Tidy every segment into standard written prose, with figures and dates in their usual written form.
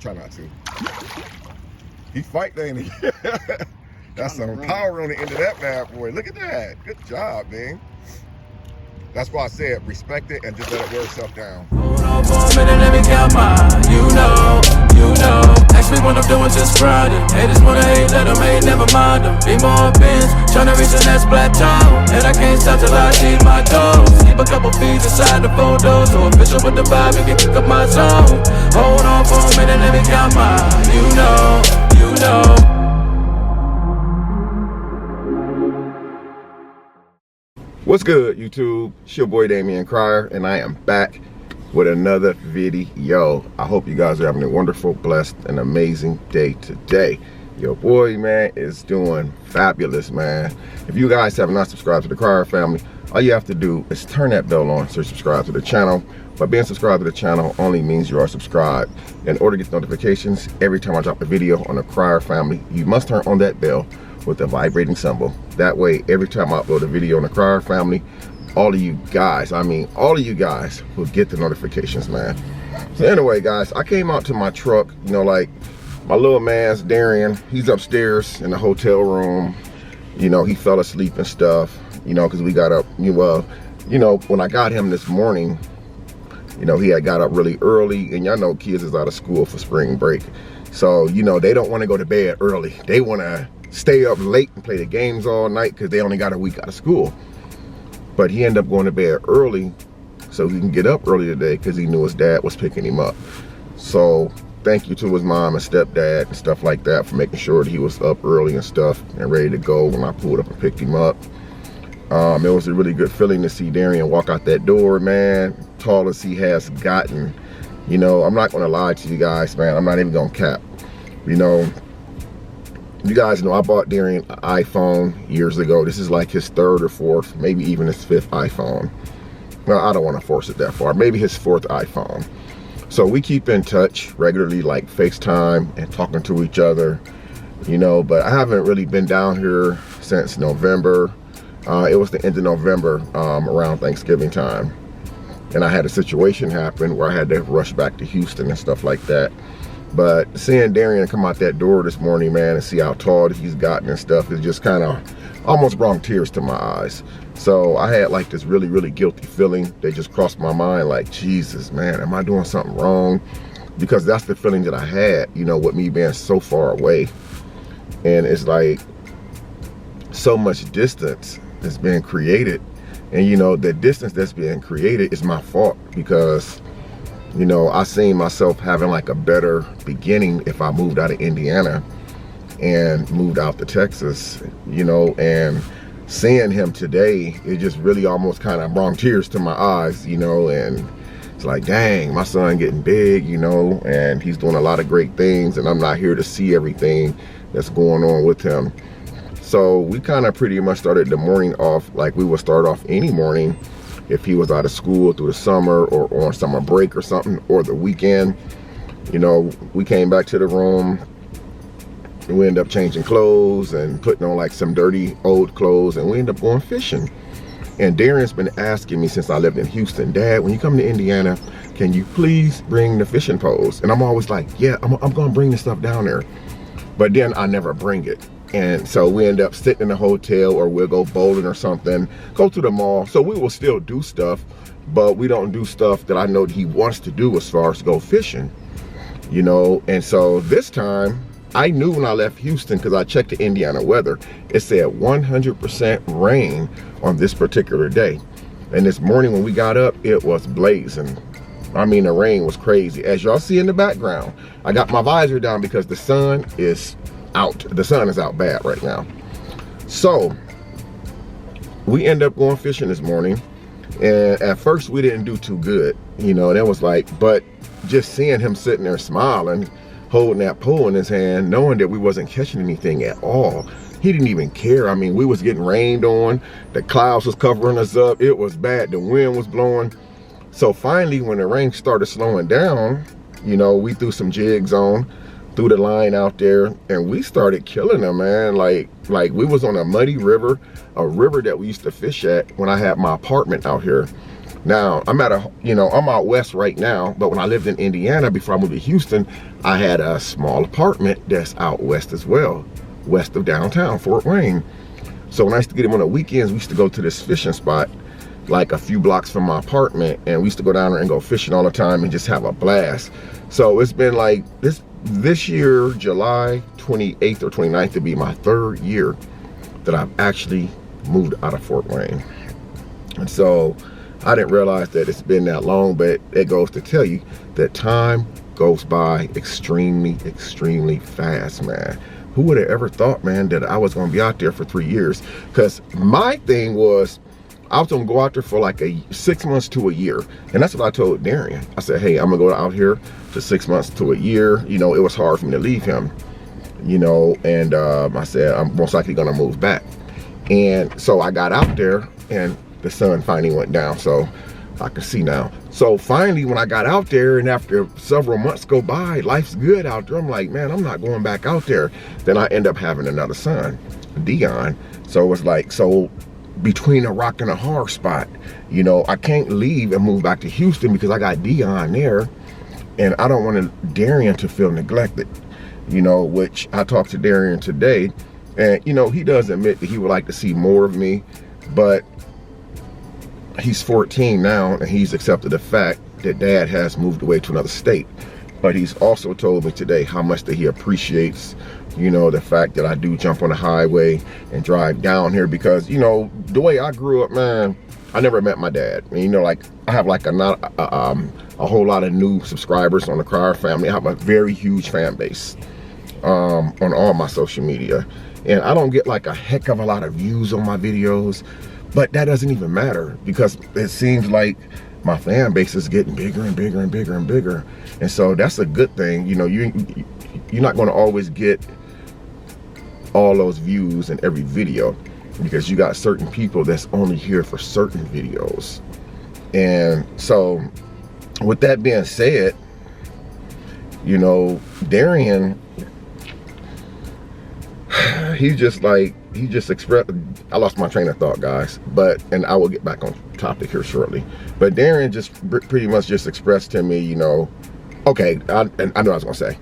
Try not to. He fight, ain't he? That's some power on the end of that bad boy. Look at that. Good job, man. That's why I said respect it and just let it wear itself down. Hold on for a minute, let me count mine. You know. Ask me what I'm doing, just grinding. Haters wanna hate, let them hate, never mind them. Be more bins, tryna reach the next plateau. And I can't stop till I see my toes. Keep a couple feet inside the photos. So official with the vibe, you can kick up my zone. Hold on for a minute, let me count mine. You know. What's good, YouTube? It's your boy Damian Crier, and I am back with another video. I hope you guys are having a wonderful, blessed, and amazing day today. Your boy, man, is doing fabulous, man. If you guys have not subscribed to the Crier family, all you have to do is turn that bell on to subscribe to the channel. But being subscribed to the channel only means you are subscribed. In order to get notifications every time I drop a video on the Crier family, you must turn on that bell with the vibrating symbol. That way, every time I upload a video on the Crier family, all of you guys, I mean all of you guys, will get the notifications, man. So anyway, guys, I came out to my truck, you know, like my little man's Darian, he's upstairs in the hotel room. You know, he fell asleep and stuff, you know, because we got up, you know, when I got him this morning, you know, he had got up really early, and y'all know kids is out of school for spring break. So, you know, they don't want to go to bed early. They want to stay up late and play the games all night because they only got a week out of school. But he ended up going to bed early so he can get up early today because he knew his dad was picking him up. So thank you to his mom and stepdad and stuff like that for making sure that he was up early and stuff and ready to go when I pulled up and picked him up. It was a really good feeling to see Darian walk out that door, man. Tall as he has gotten. You know, I'm not going to lie to you guys, man. I'm not even going to cap. You know, you guys know I bought Darian an iPhone years ago. This is like his third or fourth, maybe even his fifth iPhone. Well, I don't want to force it that far. Maybe his fourth iPhone. So we keep in touch regularly, like FaceTime and talking to each other, you know, but I haven't really been down here since November. It was the end of November, around Thanksgiving time. And I had a situation happen where I had to rush back to Houston and stuff like that. But seeing Darian come out that door this morning, man, and see how tall he's gotten and stuff, it just kind of almost brought tears to my eyes. So I had like this really, really guilty feeling. They just crossed my mind like, Jesus, man, am I doing something wrong? Because that's the feeling that I had, you know, with me being so far away. And it's like so much distance is being created. And, you know, the distance that's being created is my fault because, you know, I seen myself having like a better beginning if I moved out of Indiana and moved out to Texas, you know, and seeing him today, it just really almost kind of brought tears to my eyes, you know, and it's like, dang, my son getting big, you know, and he's doing a lot of great things, and I'm not here to see everything that's going on with him. So we kind of pretty much started the morning off like we would start off any morning if he was out of school through the summer or on summer break or something, or the weekend. You know, we came back to the room, and we ended up changing clothes and putting on like some dirty old clothes, and we ended up going fishing. And Darian's been asking me since I lived in Houston, Dad, when you come to Indiana, can you please bring the fishing poles? And I'm always like, yeah, I'm gonna bring the stuff down there. But then I never bring it. And so we end up sitting in a hotel, or we'll go bowling or something, go to the mall. So we will still do stuff, but we don't do stuff that I know that he wants to do as far as go fishing, you know. And so this time, I knew when I left Houston, because I checked the Indiana weather, it said 100% rain on this particular day. And this morning when we got up, it was blazing. I mean, the rain was crazy. As y'all see in the background, I got my visor down because the sun is out. The sun is out bad right now. So we end up going fishing this morning, and at first we didn't do too good, you know. And it was like, but just seeing him sitting there smiling, holding that pole in his hand, knowing that we wasn't catching anything at all, he didn't even care. I mean, we was getting rained on, the clouds was covering us up, it was bad, the wind was blowing. So finally, when the rain started slowing down, you know, we threw some jigs on, threw the line out there, and we started killing them, man. Like we was on a muddy river, a river that we used to fish at when I had my apartment out here. Now, I'm out west right now, but when I lived in Indiana before I moved to Houston, I had a small apartment that's out west as well, west of downtown, Fort Wayne. So when I used to get him on the weekends, we used to go to this fishing spot like a few blocks from my apartment, and we used to go down there and go fishing all the time and just have a blast. So it's been like this year, July 28th or 29th, to be my 3rd year that I've actually moved out of Fort Wayne. And so I didn't realize that it's been that long, but it goes to tell you that time goes by extremely, extremely fast, man. Who would have ever thought, man, that I was gonna be out there for 3 years? Because my thing was, I was gonna go out there for like 6 months to a year. And that's what I told Darian. I said, hey, I'm gonna go out here for 6 months to a year. You know, it was hard for me to leave him, you know, and I said, I'm most likely gonna move back. And so I got out there and the sun finally went down, so I can see now. So finally, when I got out there and after several months go by, life's good out there. I'm like, man, I'm not going back out there. Then I end up having another son, Darion. So it was like, so between a rock and a hard spot, you know, I can't leave and move back to Houston because I got Darion there, and I don't want Darian to feel neglected, you know, which I talked to Darian today, and you know, he does admit that he would like to see more of me, but he's 14 now, and he's accepted the fact that dad has moved away to another state. But he's also told me today how much that he appreciates, you know, the fact that I do jump on the highway and drive down here, because, you know, the way I grew up, man, I never met my dad. And, you know, like, I have like a whole lot of new subscribers on the Crier family. I have a very huge fan base on all my social media, and I don't get like a heck of a lot of views on my videos. But that doesn't even matter, because it seems like my fan base is getting bigger and bigger and bigger and bigger. And so that's a good thing. You know, you're not going to always get all those views in every video, because you got certain people that's only here for certain videos. And so with that being said, you know, Darian, he just expressed, I lost my train of thought, guys, and I will get back on topic here shortly. But Darian just pretty much just expressed to me, you know, okay, I know what I was gonna say.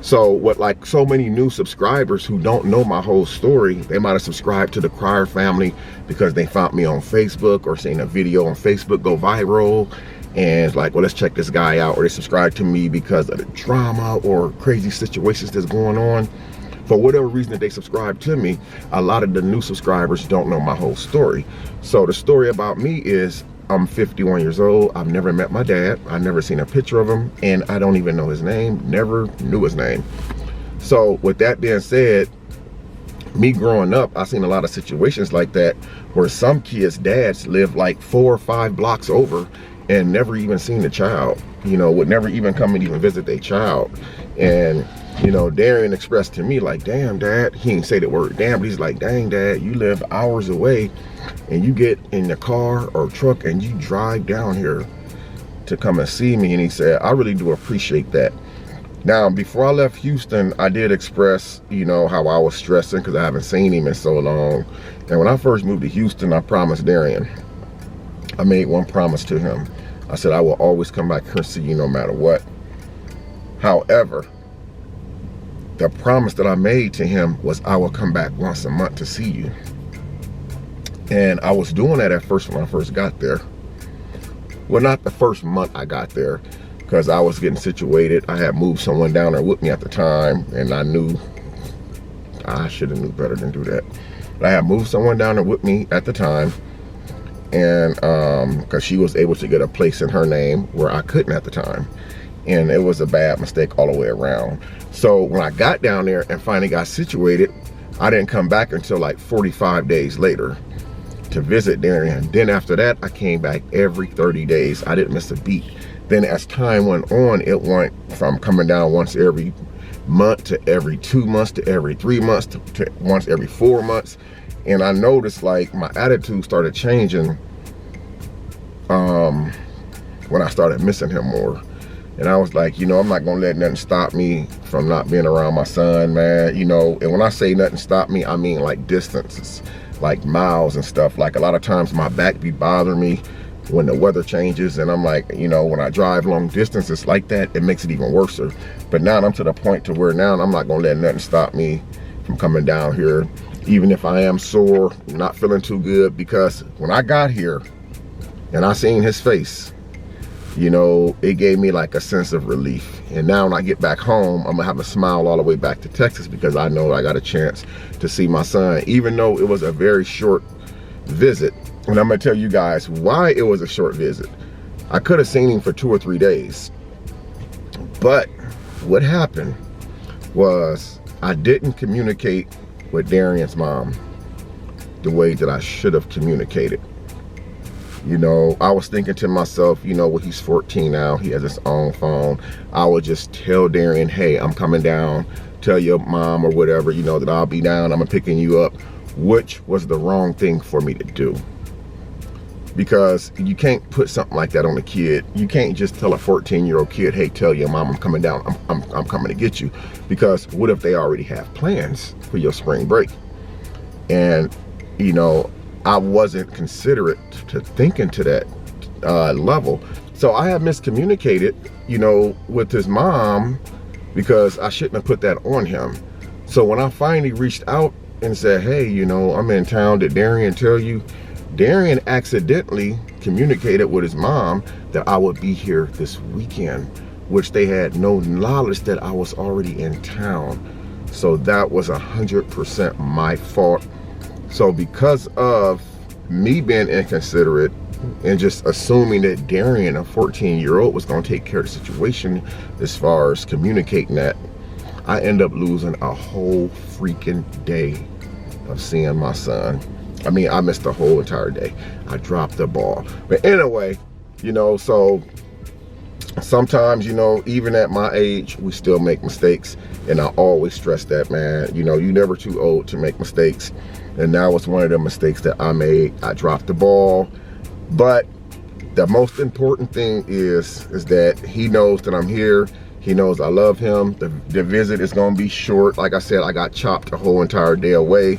So what, like so many new subscribers who don't know my whole story, they might have subscribed to the Crier family because they found me on Facebook or seen a video on Facebook go viral, and it's like, well, let's check this guy out. Or they subscribe to me because of the drama or crazy situations that's going on. For whatever reason that they subscribe to me, a lot of the new subscribers don't know my whole story. So the story about me is, I'm 51 years old. I've never met my dad. I've never seen a picture of him, and I don't even know his name. Never knew his name. So with that being said, me growing up, I've seen a lot of situations like that where some kids' dads live like 4 or 5 blocks over and never even seen the child, you know, would never even come and even visit their child. And you know, Darian expressed to me like, damn, Dad, he didn't say the word damn, but he's like, dang, Dad, you live hours away and you get in the car or truck and you drive down here to come and see me. And he said, I really do appreciate that. Now, before I left Houston, I did express, you know, how I was stressing because I haven't seen him in so long. And when I first moved to Houston, I promised Darian, I made one promise to him. I said, I will always come back here and see you no matter what. However, the promise that I made to him was I will come back once a month to see you. And I was doing that at first when I first got there. Well, not the first month I got there, because I was getting situated. I had moved someone down there with me at the time, and I knew I should have knew better than do that. But I had moved someone down there with me at the time, and because she was able to get a place in her name where I couldn't at the time. And it was a bad mistake all the way around. So when I got down there and finally got situated, I didn't come back until like 45 days later to visit Darian. Then after that, I came back every 30 days. I didn't miss a beat. Then as time went on, it went from coming down once every month to every 2 months to every 3 months to once every 4 months. And I noticed like my attitude started changing when I started missing him more. And I was like, you know, I'm not gonna let nothing stop me from not being around my son, man. You know, and when I say nothing stop me, I mean like distances, like miles and stuff. Like a lot of times my back be bothering me when the weather changes. And I'm like, you know, when I drive long distances like that, it makes it even worse. But now I'm to the point to where now I'm not gonna let nothing stop me from coming down here, even if I am sore, not feeling too good, because when I got here and I seen his face, you know, it gave me like a sense of relief. And now when I get back home, I'm gonna have a smile all the way back to Texas, because I know I got a chance to see my son, even though it was a very short visit. And I'm gonna tell you guys why it was a short visit. I could have seen him for 2 or 3 days, but what happened was I didn't communicate with Darian's mom the way that I should have communicated. You know, I was thinking to myself, you know, well, he's 14 now, he has his own phone. I would just tell Darian, hey, I'm coming down, tell your mom or whatever, you know, that I'll be down, I'm picking you up, which was the wrong thing for me to do. Because you can't put something like that on a kid. You can't just tell a 14-year-old kid, hey, tell your mom I'm coming down, I'm coming to get you. Because what if they already have plans for your spring break? And, you know, I wasn't considerate to thinking to that level. So I have miscommunicated, you know, with his mom, because I shouldn't have put that on him. So when I finally reached out and said, hey, you know, I'm in town, did Darian tell you? Darian accidentally communicated with his mom that I would be here this weekend, which they had no knowledge that I was already in town. So that was 100% my fault. So because of me being inconsiderate and just assuming that Darian, a 14-year-old, was gonna take care of the situation as far as communicating that, I end up losing a whole freaking day of seeing my son. I mean, I missed the whole entire day. I dropped the ball. But anyway, you know, so sometimes, you know, even at my age, we still make mistakes. And I always stress that, man. You know, you're never too old to make mistakes. And that was one of the mistakes that I made. I dropped the ball. But the most important thing is that he knows that I'm here. He knows I love him. The visit is gonna be short. Like I said, I got chopped a whole entire day away,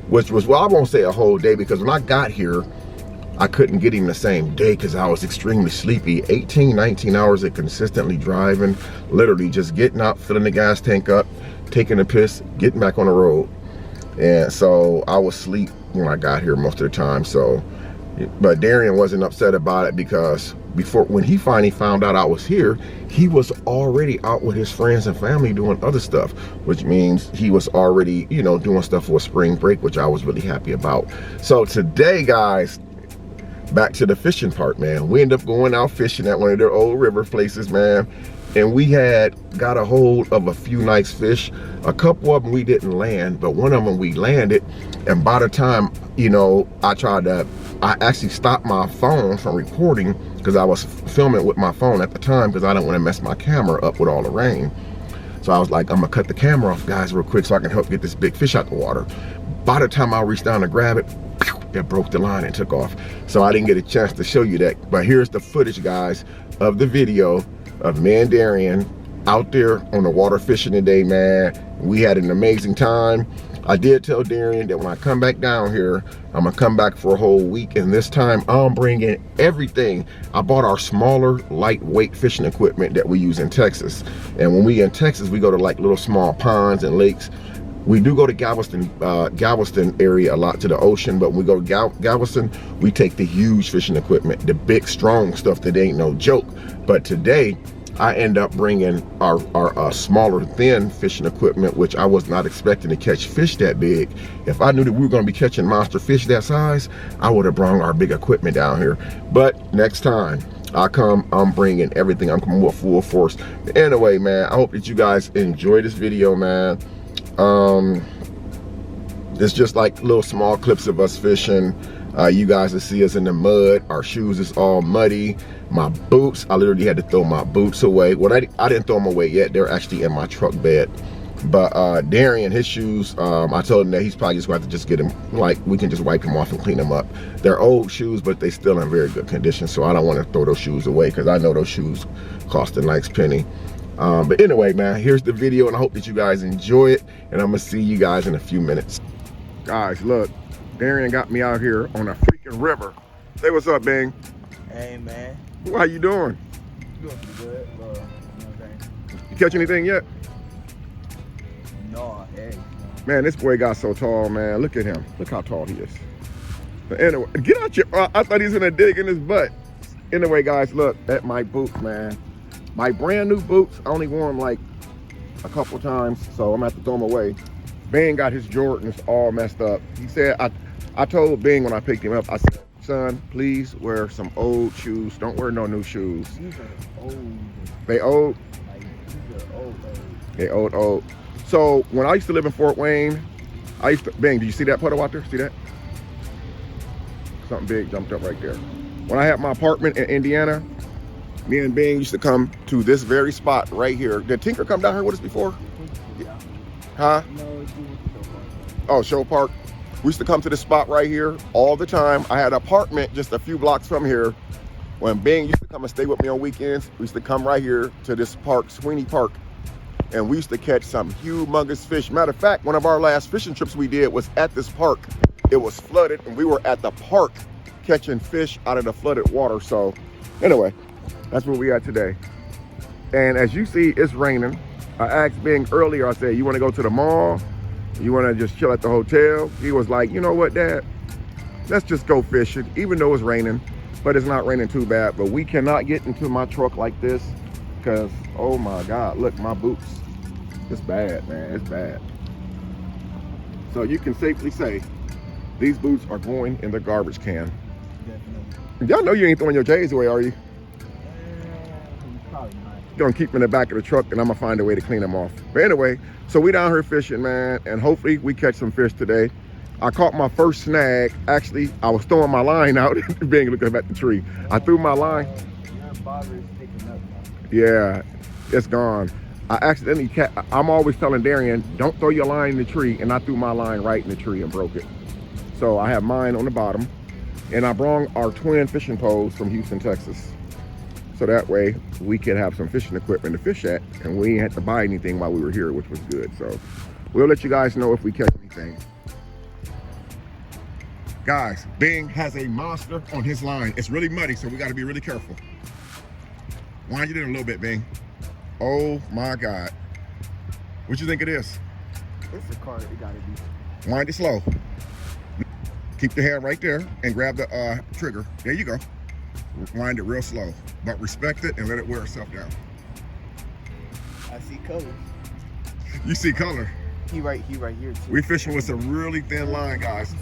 which was, well, I won't say a whole day, because when I got here, I couldn't get him the same day because I was extremely sleepy. 18, 19 hours of consistently driving, literally just getting out, filling the gas tank up, taking a piss, getting back on the road. And so I was asleep when I got here most of the time. So, but Darian wasn't upset about it, because when he finally found out I was here, he was already out with his friends and family doing other stuff, which means he was already, you know, doing stuff for a spring break, which I was really happy about. So today, guys, back to the fishing part, man. We ended up going out fishing at one of their old river places, man. And we had got a hold of a few nice fish. A couple of them we didn't land, but one of them we landed. And by the time, you know, I actually stopped my phone from recording, because I was filming with my phone at the time, because I didn't want to mess my camera up with all the rain. So I was like, I'm gonna cut the camera off, guys, real quick, so I can help get this big fish out the water. By the time I reached down to grab it, it broke the line and took off. So I didn't get a chance to show you that. But here's the footage, guys, of the video of me and Darian out there on the water fishing today, man. We had an amazing time. I did tell Darian that when I come back down here, I'm gonna come back for a whole week, and this time I'm bringing everything. I bought our smaller, lightweight fishing equipment that we use in Texas. And when we in Texas, we go to like little small ponds and lakes. We do go to Galveston area a lot, to the ocean, but when we go to Galveston, we take the huge fishing equipment, the big, strong stuff that ain't no joke. But today, I end up bringing our smaller, thin fishing equipment, which I was not expecting to catch fish that big. If I knew that we were gonna be catching monster fish that size, I would have brought our big equipment down here. But next time I come, I'm bringing everything. I'm coming with full force. Anyway, man, I hope that you guys enjoy this video, man. It's just like little small clips of us fishing. You guys will see us in the mud. Our shoes is all muddy. My boots, I literally had to throw my boots away. Well, I didn't throw them away yet. They're actually in my truck bed. But Darian, his shoes, I told him that he's probably just going to have to just get them, like, we can just wipe them off and clean them up. They're old shoes, but they still in very good condition. So I don't want to throw those shoes away, because I know those shoes cost a nice penny. But anyway, man, here's the video, and I hope that you guys enjoy it. And I'm going to see you guys in a few minutes. Guys, look, Darian got me out here on a freaking river. Say what's up, Bing. Hey, man. How you doing? Doing pretty good. You know what I'm saying? You catch anything yet? No, hey. Man, this boy got so tall, man. Look at him. Look how tall he is. But anyway, get out your... I thought he was gonna dig in his butt. Anyway, guys, look at my boots, man. My brand new boots. I only wore them like a couple times, so I'm gonna have to throw them away. Bing got his Jordans all messed up. He said, I told Bing when I picked him up, I said, son, please wear some old shoes. Don't wear no new shoes. These are old. They old? Like, these are old. They old. So when I used to live in Fort Wayne, Bing, did you see that puddle out there? See that? Something big jumped up right there. When I had my apartment in Indiana, me and Bing used to come to this very spot right here. Did Tinker come down here with us before? Yeah. Huh? No, it's doing Show Park. Oh, Show Park. We used to come to this spot right here all the time. I had an apartment just a few blocks from here. When Bing used to come and stay with me on weekends, we used to come right here to this park, Sweeney Park. And we used to catch some humongous fish. Matter of fact, one of our last fishing trips we did was at this park. It was flooded and we were at the park catching fish out of the flooded water. So anyway, that's where we at today. And as you see, it's raining. I asked Bing earlier, I said, you wanna go to the mall? You wanna just chill at the hotel? He was like, you know what, Dad? Let's just go fishing, even though it's raining, but it's not raining too bad. But we cannot get into my truck like this because, oh my God, look, my boots. It's bad, man, it's bad. So you can safely say, these boots are going in the garbage can. Definitely. Y'all know you ain't throwing your J's away, are you? Probably not. You're gonna keep them in the back of the truck and I'm gonna find a way to clean them off. But anyway, so we down here fishing, man, and hopefully we catch some fish today. I caught my first snag. Actually, I was throwing my line out, being looking at the tree. I threw my line. Your bobber is sticking up now. Yeah, it's gone. I accidentally I'm always telling Darian, don't throw your line in the tree, and I threw my line right in the tree and broke it. So I have mine on the bottom, and I brought our twin fishing poles from Houston, Texas. So that way we could have some fishing equipment to fish at, and we didn't have to buy anything while we were here, which was good. So we'll let you guys know if we catch anything. Guys, Bing has a monster on his line. It's really muddy, so we got to be really careful. Wind it in a little bit, Bing. Oh my God. What you think it is? It's a car, it gotta be. Wind it slow. Keep the hand right there and grab the trigger. There you go. Wind it real slow, but respect it and let it wear itself down. I see colors. You see color. He right here too. We fishing with some really thin line, guys.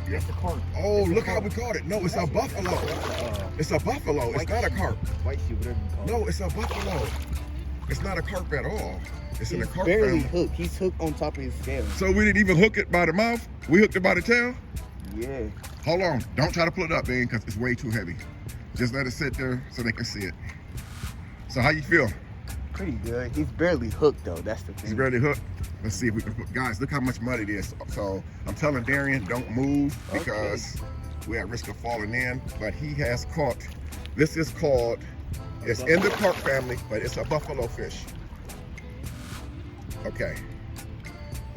That's a carp. Oh, look how we caught it. No, it's a buffalo. It's a buffalo. It's not a carp. White shoe, whatever you call it. No, it's a buffalo. It's not a carp at all. It's in the carp barely family. hooked. He's hooked on top of his scale. So we didn't even hook it by the mouth? We hooked it by the tail? Yeah. Hold on. Don't try to pull it up, Bing, because it's way too heavy. Just let it sit there so they can see it. So how you feel? Pretty good. He's barely hooked though. That's the thing. He's barely hooked. Let's see if we can put, guys, look how much mud it is. So I'm telling Darian, don't move because we're at risk of falling in, but he has caught, this is called, it's in the carp family, but it's a buffalo fish. Okay,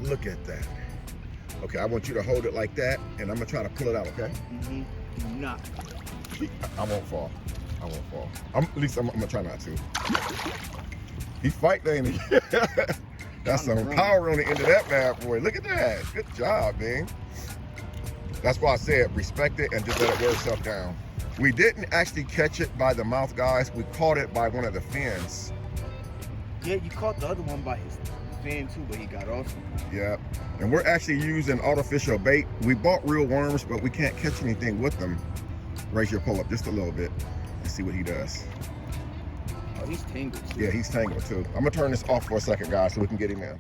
look at that. Okay, I want you to hold it like that, and I'm gonna try to pull it out, okay? Mm-hmm. Not. I won't fall. I won't fall. At least I'm gonna try not to. He fighting, ain't he? That's some power on the end of that bad boy. Look at that. Good job, Bing. That's why I said respect it and just let it wear itself down. We didn't actually catch it by the mouth, guys. We caught it by one of the fins. Yeah, you caught the other one by his fin too, but he got off. Yeah, and we're actually using artificial bait. We bought real worms, but we can't catch anything with them. Raise your pole up just a little bit and see what he does. Oh, he's tangled too. Yeah, he's tangled too. I'm gonna turn this off for a second, guys, so we can get him in.